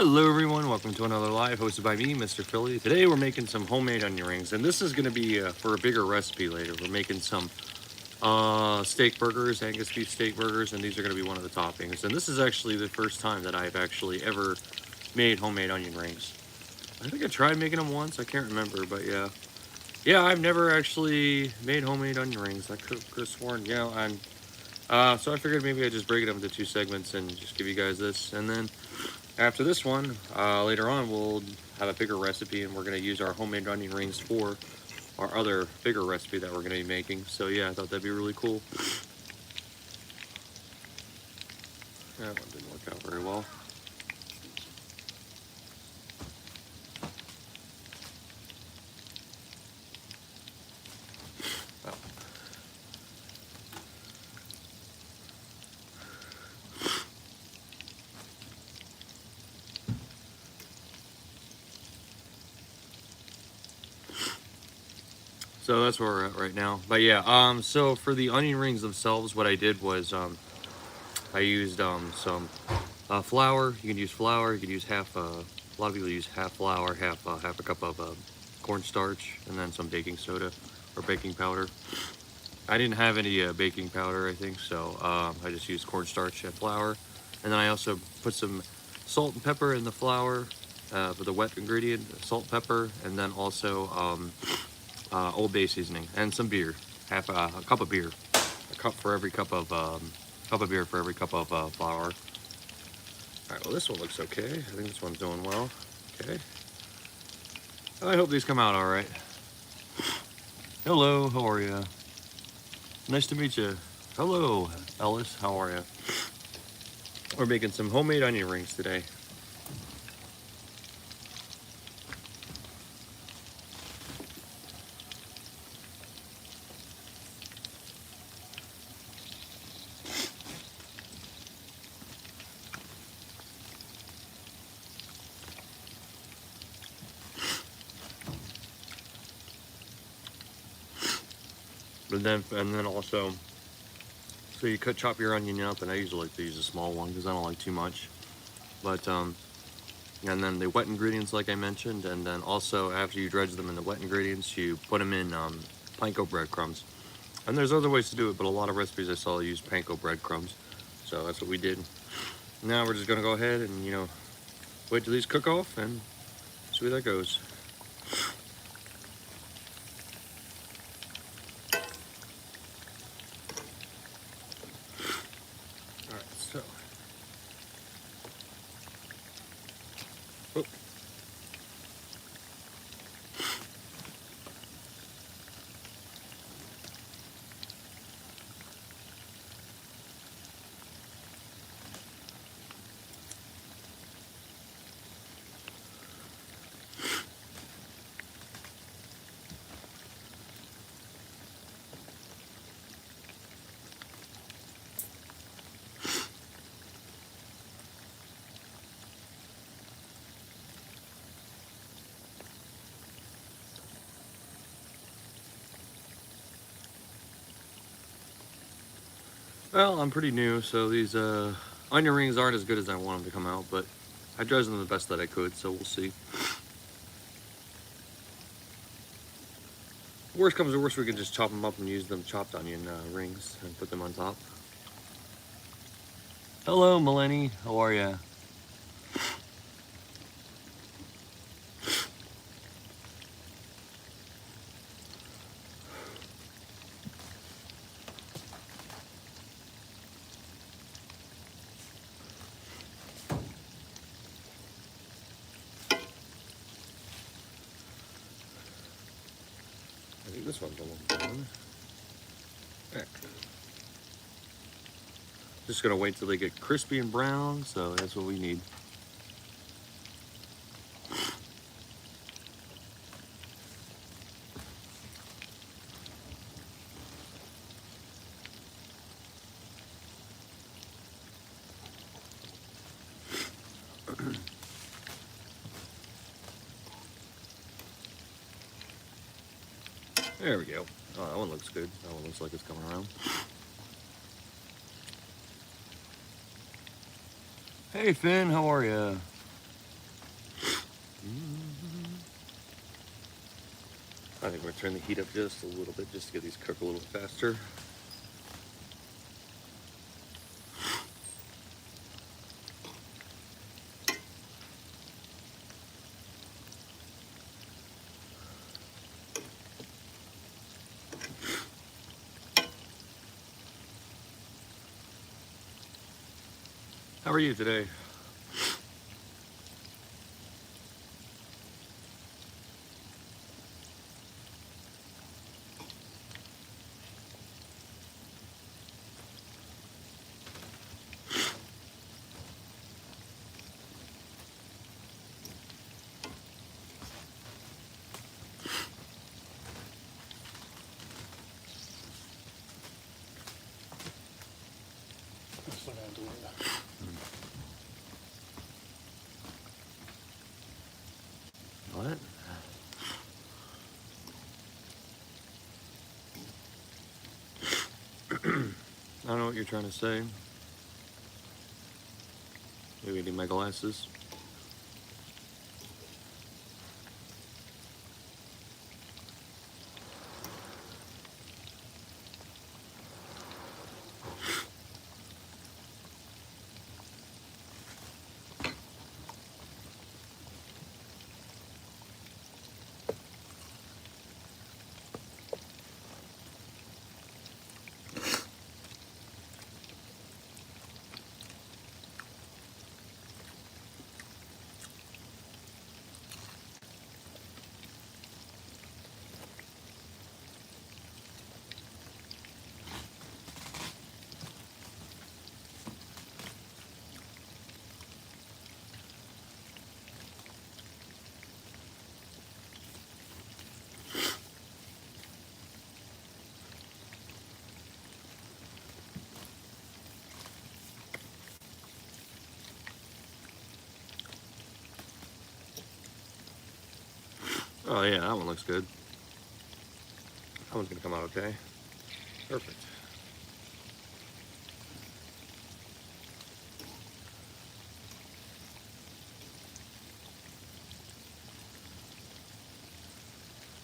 Hello everyone, welcome to another live hosted by me, Mr. Philly. Today we're making some homemade onion rings, and this is going to be for a bigger recipe later. We're making some steak burgers, Angus beef steak burgers, and these are going to be one of the toppings. And this is actually the first time that I've actually ever made homemade onion rings. I think I tried making them once, I can't remember, but yeah. Yeah, I've never actually made homemade onion rings. I could have sworn, and so I figured maybe I'd just break it up into two segments and just give you guys this. And then after this one, later on, we'll have a bigger recipe, and we're going to use our homemade onion rings for our other bigger recipe that we're going to be making. So yeah, I thought that'd be really cool. That one didn't work out very well. So that's where we're at right now. But yeah, so for the onion rings themselves, what I did was I used some flour. You can use flour. You can use half. A lot of people use half flour, half a cup of cornstarch, and then some baking soda or baking powder. I didn't have any baking powder, I think, so I just used cornstarch and flour. And then I also put some salt and pepper in the flour for the wet ingredient, salt, pepper, and then also Old Bay seasoning and some beer, a cup of beer, a cup for every cup of beer for every cup of flour. All right, well this one looks okay. I think this one's doing well. Okay. I hope these come out all right. Hello, how are you? Nice to meet you. Hello, Ellis, how are you? We're making some homemade onion rings today. And then also, so you chop your onion up, and I usually like to use a small one because I don't like too much. But and then the wet ingredients, like I mentioned, and then also after you dredge them in the wet ingredients, you put them in panko breadcrumbs. And there's other ways to do it, but a lot of recipes I saw use panko breadcrumbs, so that's what we did. Now we're just gonna go ahead and wait till these cook off and see where that goes. Oh. Well, I'm pretty new, so these onion rings aren't as good as I want them to come out, but I dredged them the best that I could, so we'll see. Worst comes to worst, we can just chop them up and use them chopped onion rings and put them on top. Hello, Melanie. How are ya? I think this one's a little done. Right. Just gonna wait till they get crispy and brown, so that's what we need. There we go. Oh, that one looks good. That one looks like it's coming around. Hey Finn, how are you? I think we're gonna turn the heat up just a little bit just to get these cook a little faster. How are you today? What? I don't know what you're trying to say. Maybe I need my glasses. Oh yeah, that one looks good. That one's gonna come out okay. Perfect.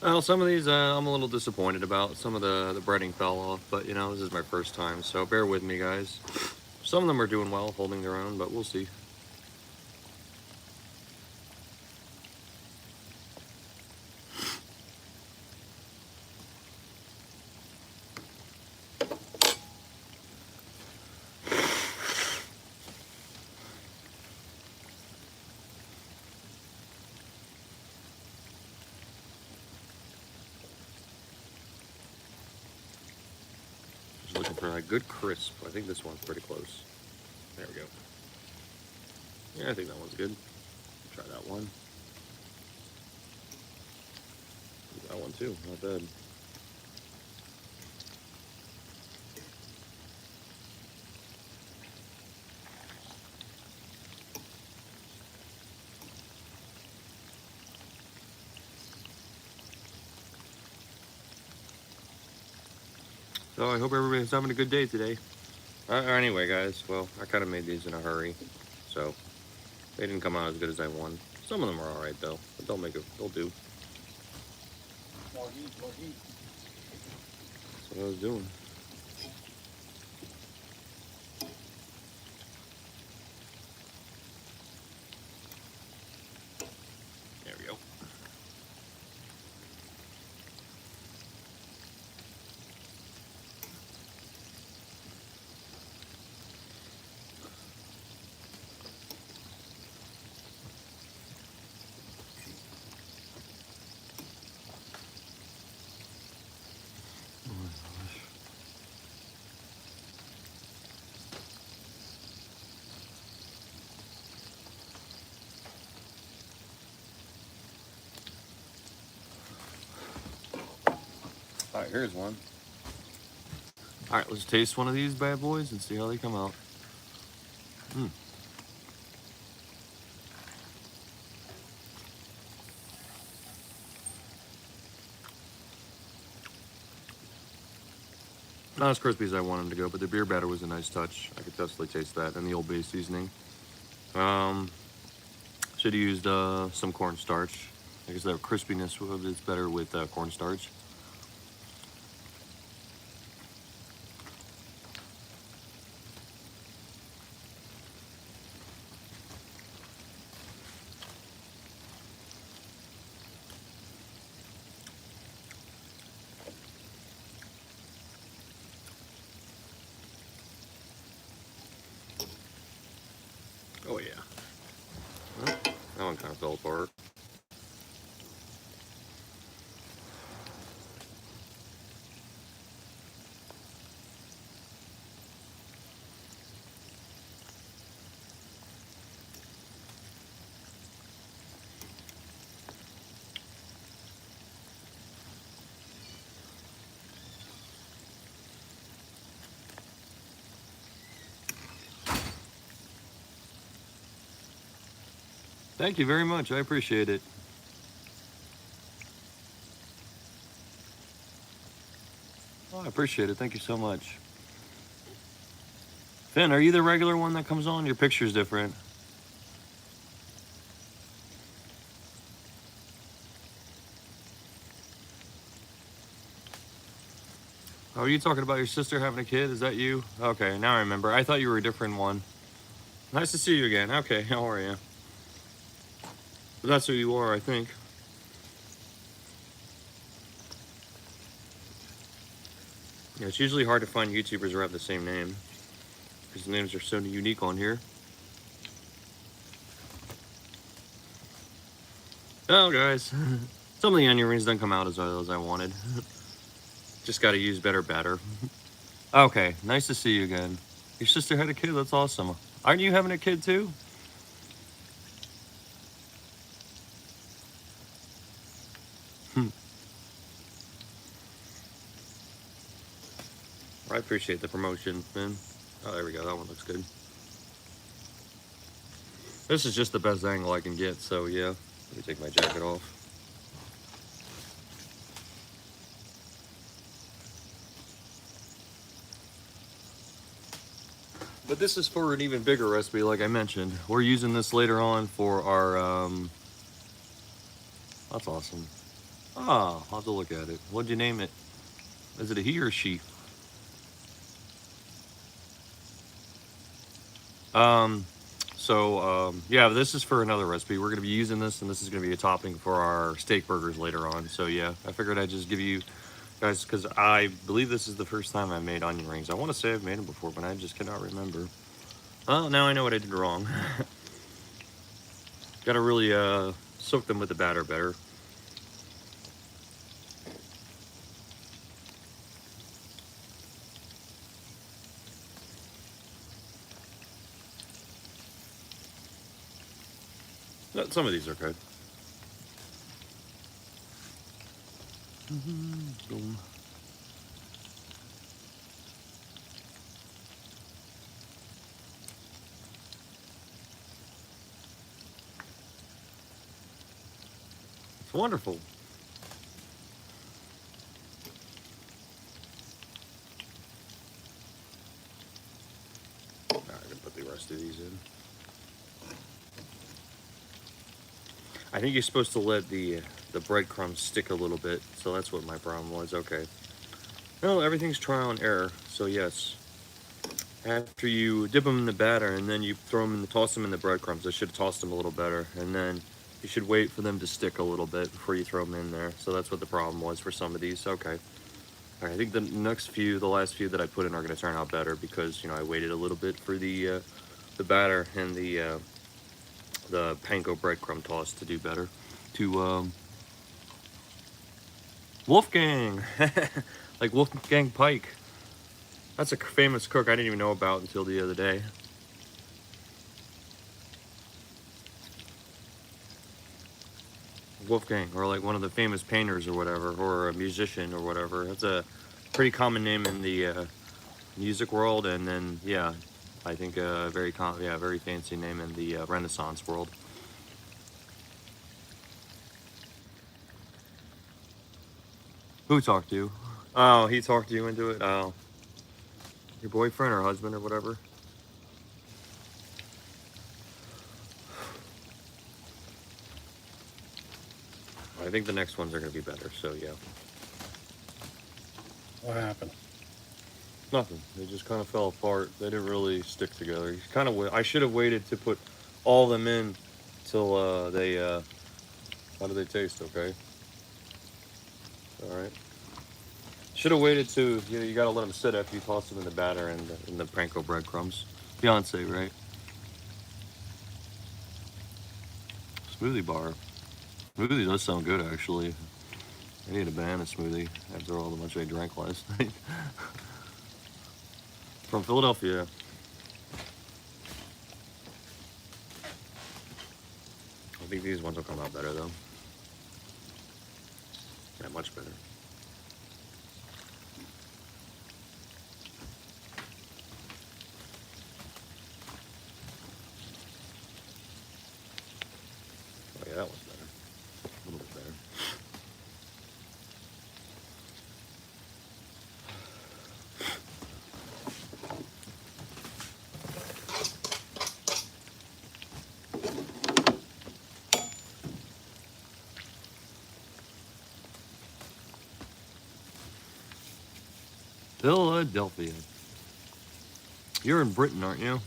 Well, some of these I'm a little disappointed about. Some of the breading fell off, but you know, this is my first time, so bear with me, guys. Some of them are doing well, holding their own, but we'll see. Just looking for a good crisp. I think this one's pretty close. There we go. Yeah, I think that one's good. Try that one. That one too, not bad. So I hope everybody's having a good day today. Anyway, guys, well, I kind of made these in a hurry, so they didn't come out as good as I wanted. Some of them are all right though, but they'll do. More heat, more heat. That's what I was doing. There we go. All right, here's one. All right, let's taste one of these bad boys and see how they come out. Not as crispy as I wanted them to go, but the beer batter was a nice touch. I could definitely taste that, and the Old Bay seasoning. Should have used some cornstarch. I guess the crispiness of it's better with cornstarch. Oh yeah. Well, that one kind of fell apart. Thank you very much. I appreciate it. Oh, I appreciate it. Thank you so much. Finn, are you the regular one that comes on? Your picture's different. Oh, are you talking about your sister having a kid? Is that you? Okay, now I remember. I thought you were a different one. Nice to see you again. Okay, how are you? But that's who you are, I think. Yeah, it's usually hard to find YouTubers who have the same name because the names are so unique on here. Oh, guys, some of the onion rings don't come out as well as I wanted. Just got to use better batter. Okay, nice to see you again. Your sister had a kid. That's awesome. Aren't you having a kid too? I appreciate the promotion, man. Oh, there we go. That one looks good. This is just the best angle I can get, so yeah. Let me take my jacket off. But this is for an even bigger recipe, like I mentioned. We're using this later on for our, that's awesome. Ah, I'll have to look at it. What'd you name it? Is it a he or she? Um, yeah, this is for another recipe. We're gonna be using this, and this is gonna be a topping for our steak burgers later on. So yeah, I figured I'd just give you guys, because I believe this is the first time I've made onion rings. I want to say I've made them before, but I just cannot remember. Well, now I know what I did wrong. Gotta really soak them with the batter better. Some of these are good. Boom. It's wonderful. All right, I'm gonna put the rest of these in. I think you're supposed to let the breadcrumbs stick a little bit, so that's what my problem was. Okay. No, everything's trial and error. So yes, after you dip them in the batter and then you throw them in, toss them in the breadcrumbs. I should have tossed them a little better, and then you should wait for them to stick a little bit before you throw them in there. So that's what the problem was for some of these. Okay. All right, I think the last few that I put in are going to turn out better because I waited a little bit for the batter and the panko breadcrumb toss to do better. To Wolfgang, like Wolfgang Pike. That's a famous cook I didn't even know about until the other day. Wolfgang, or like one of the famous painters or whatever, or a musician or whatever. That's a pretty common name in the music world, and then yeah, I think a very very fancy name in the Renaissance world. Who talked to you? Oh, he talked you into it. Oh, your boyfriend or husband or whatever. I think the next ones are going to be better, so yeah. What happened? Nothing. They just kind of fell apart. They didn't really stick together. Kind of. I should have waited to put all of them in till they. How do they taste? Okay. All right. Should have waited to. You got to let them sit after you toss them in the batter and in the panko breadcrumbs. Beyonce, right? Smoothie bar. Smoothie does sound good, actually. I need a banana smoothie after all the much I drank last night. From Philadelphia. I think these ones will come out better, though. Yeah, much better. Oh, yeah, that one's better. A little bit better. Philadelphia. You're in Britain, aren't you?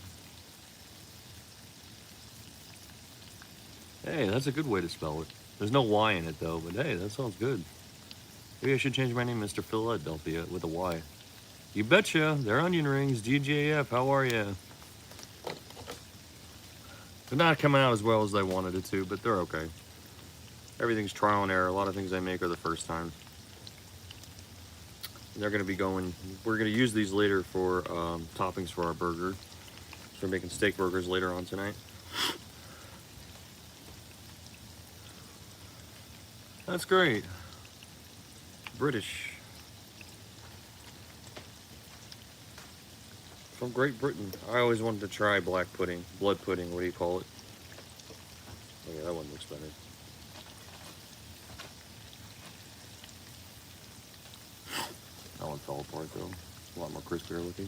Hey, that's a good way to spell it. There's no Y in it, though, but hey, that sounds good. Maybe I should change my name, Mr. Philadelphia, with a Y. You betcha. They're onion rings. DJF, how are ya? They're not coming out as well as I wanted it to, but they're okay. Everything's trial and error. A lot of things I make are the first time. They're going to be going, we're going to use these later for toppings for our burger. So we're making steak burgers later on tonight. That's great. British. From Great Britain. I always wanted to try black pudding. Blood pudding, what do you call it? Oh yeah, that one looks better. That one fell apart though. A lot more crispier looking.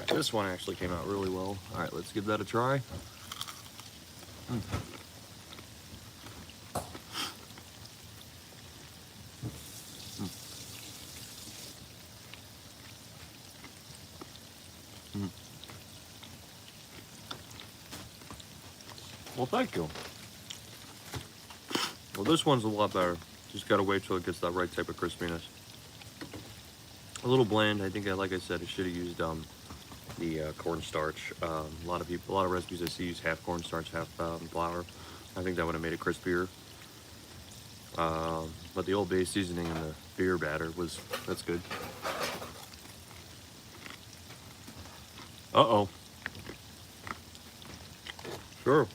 This one actually came out really well. All right, let's give that a try. Well, thank you. Well, this one's a lot better. Just gotta wait till it gets that right type of crispiness. A little bland. I think, like I said, I should have used the cornstarch. A lot of recipes I see use half cornstarch, half flour. I think that would have made it crispier. But the Old Bay seasoning and the beer batter that's good. Uh-oh. Sure.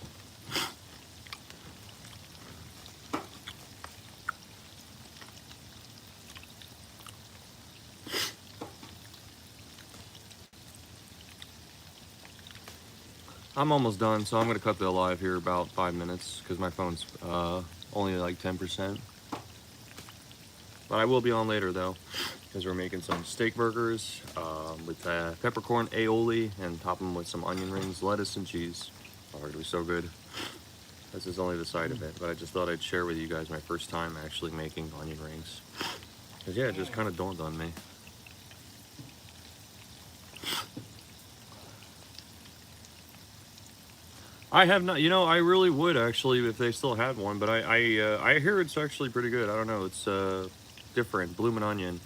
I'm almost done, so I'm going to cut the live here about 5 minutes because my phone's only like 10%. But I will be on later though, because we're making some steak burgers with peppercorn aioli and top them with some onion rings, lettuce, and cheese. Oh, it'll be so good. This is only the side of it, but I just thought I'd share with you guys my first time actually making onion rings. Because yeah, it just kind of dawned on me. I have not, I really would actually if they still had one, but I hear it's actually pretty good. I don't know, it's different, bloomin' onion.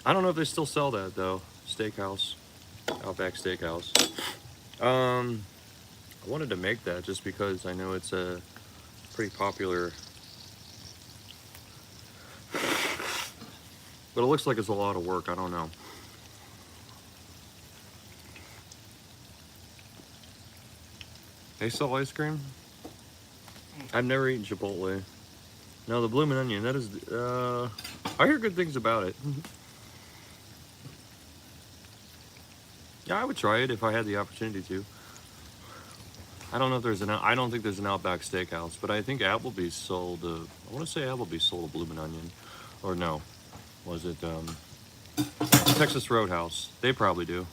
I don't know if they still sell that though. Steakhouse, Outback Steakhouse. I wanted to make that just because I know it's a pretty popular, but it looks like it's a lot of work. I don't know. They sell ice cream? I've never eaten Chipotle. No, the bloomin' onion, that is, I hear good things about it. Yeah, I would try it if I had the opportunity to. I don't know if there's I don't think there's an Outback Steakhouse, but I think Applebee's sold, I want to say Applebee's sold a bloomin' onion. Or no, was it, Texas Roadhouse? They probably do.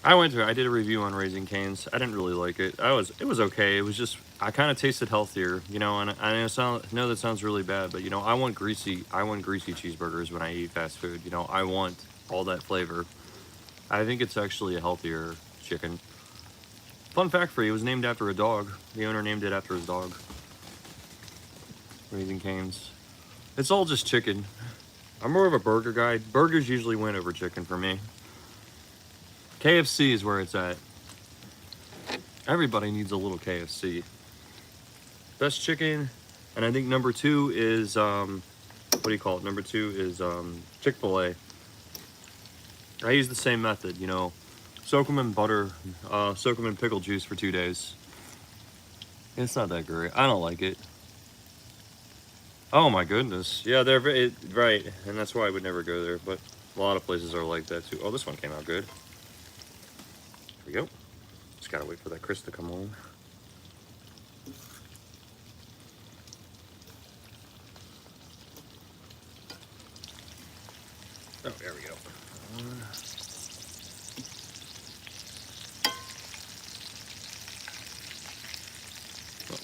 I did a review on Raising Cane's. I didn't really like it. It was okay. It was just, I kind of tasted healthier, you know, and know that sounds really bad, but you know, I want greasy cheeseburgers when I eat fast food. You know, I want all that flavor. I think it's actually a healthier chicken. Fun fact for you, it was named after a dog. The owner named it after his dog. Raising Cane's. It's all just chicken. I'm more of a burger guy. Burgers usually win over chicken for me. KFC is where it's at. Everybody needs a little KFC. Best chicken, and I think number 2 is, what do you call it? Number 2 is Chick-fil-A. I use the same method, you know. Soak them in butter, soak them in pickle juice for 2 days. It's not that great. I don't like it. Oh my goodness. Yeah, they're right, and that's why I would never go there, but a lot of places are like that too. Oh, this one came out good. Here we go. Just gotta wait for that crisp to come on. Oh, there we go.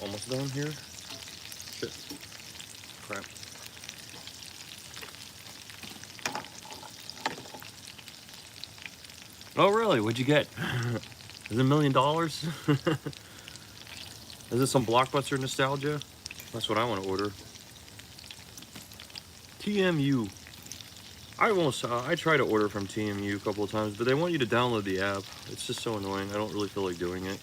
Almost done here. Shit. Crap. Oh, really? What'd you get? Is it $1 million? Is this some Blockbuster nostalgia? That's what I want to order. TMU. I try to order from TMU a couple of times, but they want you to download the app. It's just so annoying. I don't really feel like doing it.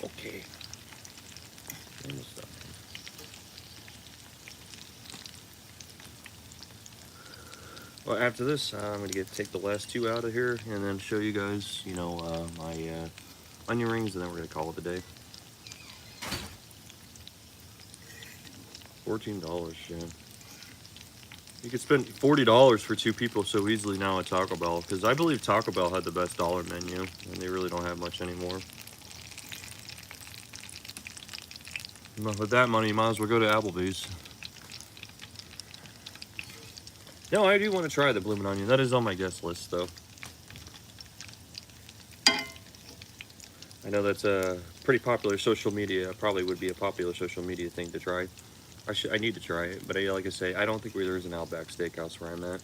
Okay. Well, after this, I'm gonna take the last 2 out of here and then show you guys, you know, my onion rings, and then we're gonna call it a day. $14, yeah. You could spend $40 for 2 people so easily now at Taco Bell, because I believe Taco Bell had the best dollar menu, and they really don't have much anymore. But with that money, you might as well go to Applebee's. No, I do want to try the bloomin' onion. That is on my guest list, though. I know that's a pretty popular social media. Probably would be a popular social media thing to try. I need to try it, but like I say, I don't think there is an Outback Steakhouse where I'm at.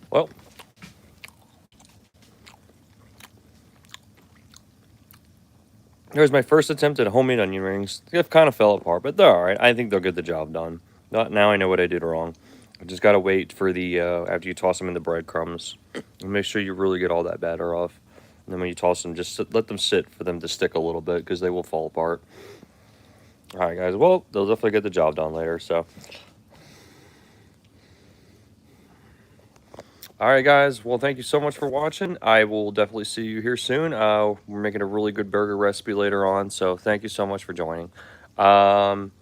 Well, there's my first attempt at homemade onion rings. It kind of fell apart, but they're alright. I think they'll get the job done. Now I know what I did wrong. I just gotta wait for the, after you toss them in the breadcrumbs. And make sure you really get all that batter off. And then when you toss them, just let them sit for them to stick a little bit, because they will fall apart. Alright guys, well, they'll definitely get the job done later, so. Alright guys, well thank you so much for watching. I will definitely see you here soon. We're making a really good burger recipe later on, so thank you so much for joining. I'm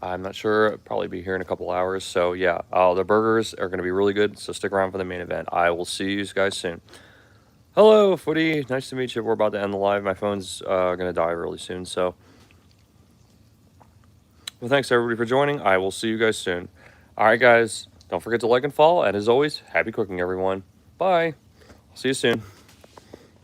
not sure, I'll probably be here in a couple hours, so yeah, the burgers are going to be really good, so stick around for the main event. I will see you guys soon. Hello, Footy, nice to meet you. We're about to end the live. My phone's going to die really soon, so. Well, thanks everybody for joining. I will see you guys soon. Alright guys. Don't forget to like and follow, and as always, happy cooking, everyone. Bye. See you soon.